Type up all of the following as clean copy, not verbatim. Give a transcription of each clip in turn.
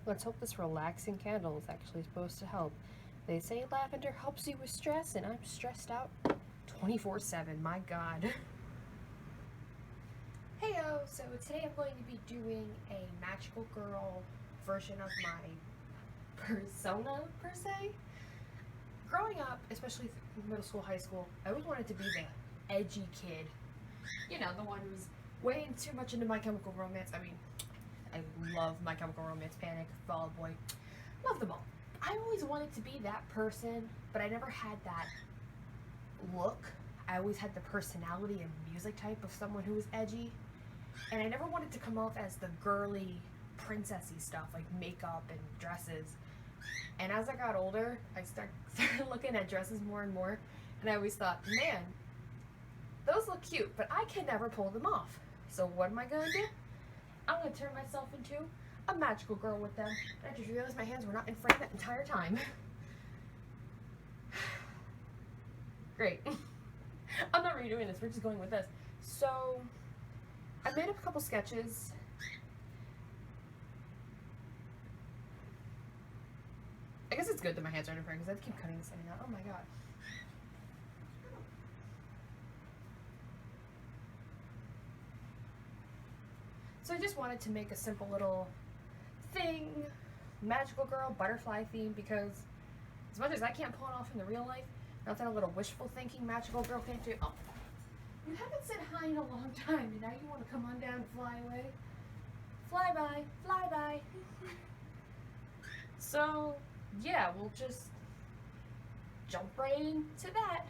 Let's hope this relaxing candle is actually supposed to help. They say lavender helps you with stress, and I'm stressed out 24/7, my god. Heyo, so today I'm going to be doing a magical girl version of my persona, per se. Growing up, especially middle school, high school, I always wanted to be the edgy kid. You know, the one who's way too much into My Chemical Romance. I mean, I love My Chemical Romance, Panic, Fall Out Boy. Love them all. I always wanted to be that person, but I never had that look. I always had the personality and music type of someone who was edgy. And I never wanted to come off as the girly, princessy stuff, like makeup and dresses. And as I got older, I started looking at dresses more and more, and I always thought, man, those look cute, but I can never pull them off. So what am I gonna do? I'm gonna turn myself into a magical girl with them. And I just realized my hands were not in frame that entire time. Great. I'm not redoing this, we're just going with this. So, I made up a couple sketches. I guess it's good that my hands aren't in frame because I have to keep cutting this in and out. Oh my god. So I just wanted to make a simple little thing, magical girl, butterfly theme, because as much as I can't pull it off in the real life, not that a little wishful thinking magical girl can't do. Oh, you haven't said hi in a long time, and now you want to come on down and fly away? Fly by, fly by. So, yeah, we'll just jump right into that.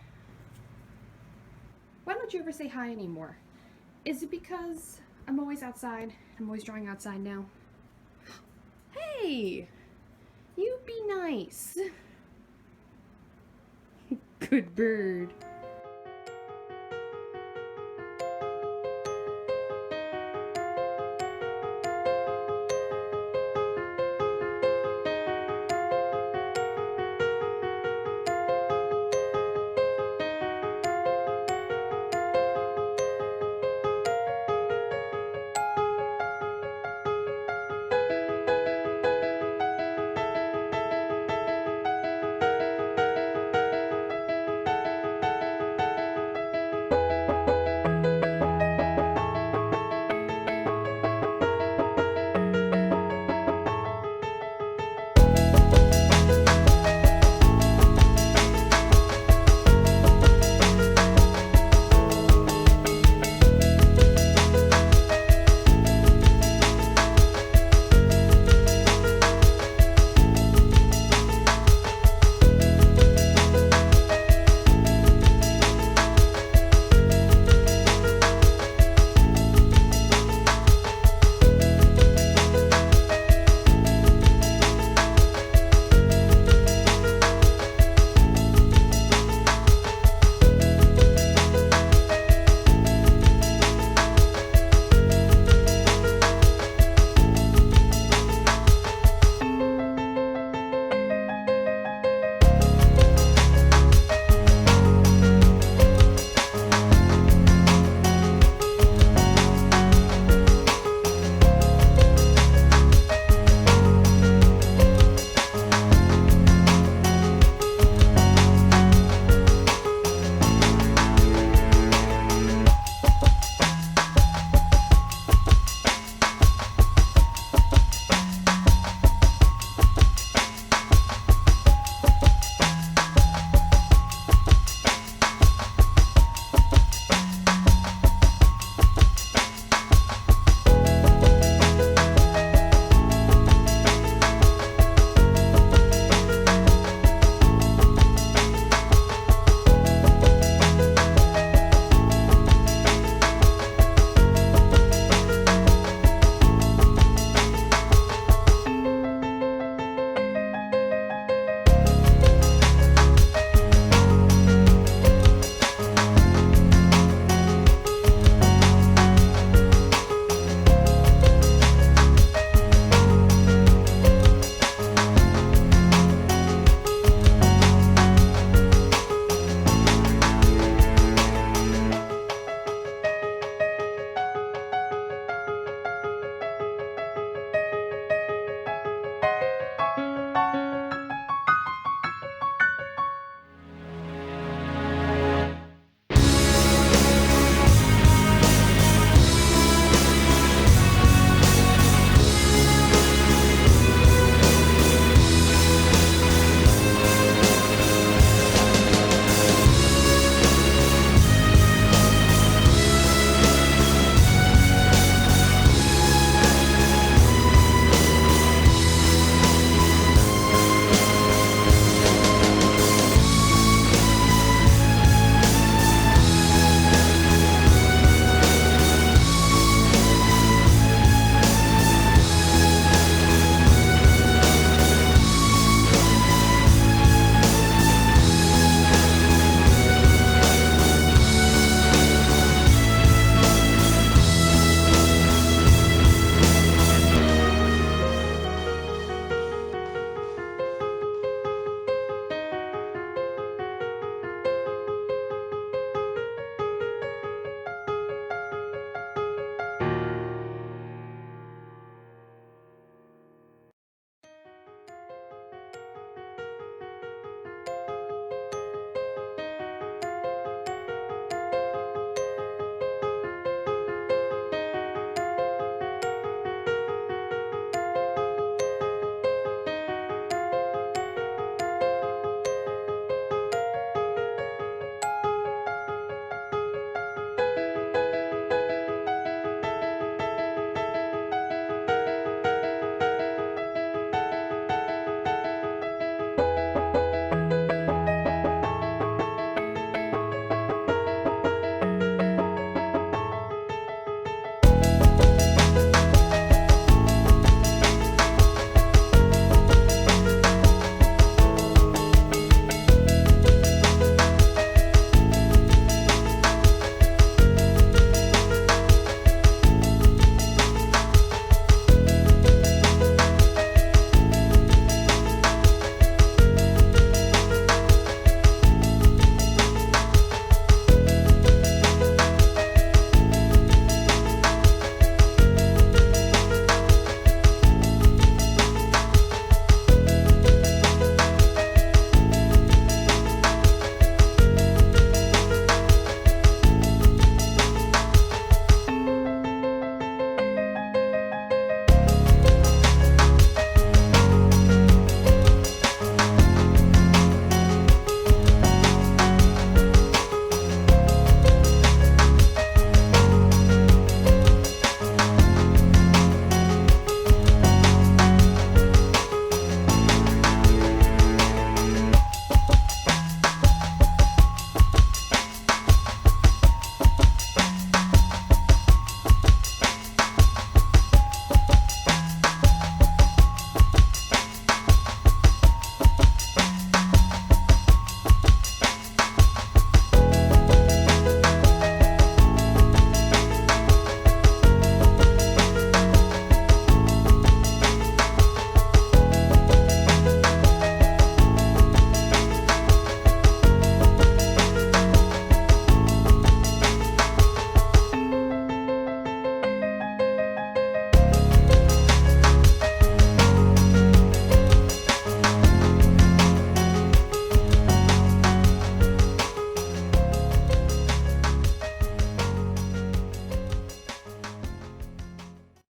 Why don't you ever say hi anymore? Is it because I'm always outside? I'm always drawing outside now. Hey! You be nice. Good bird.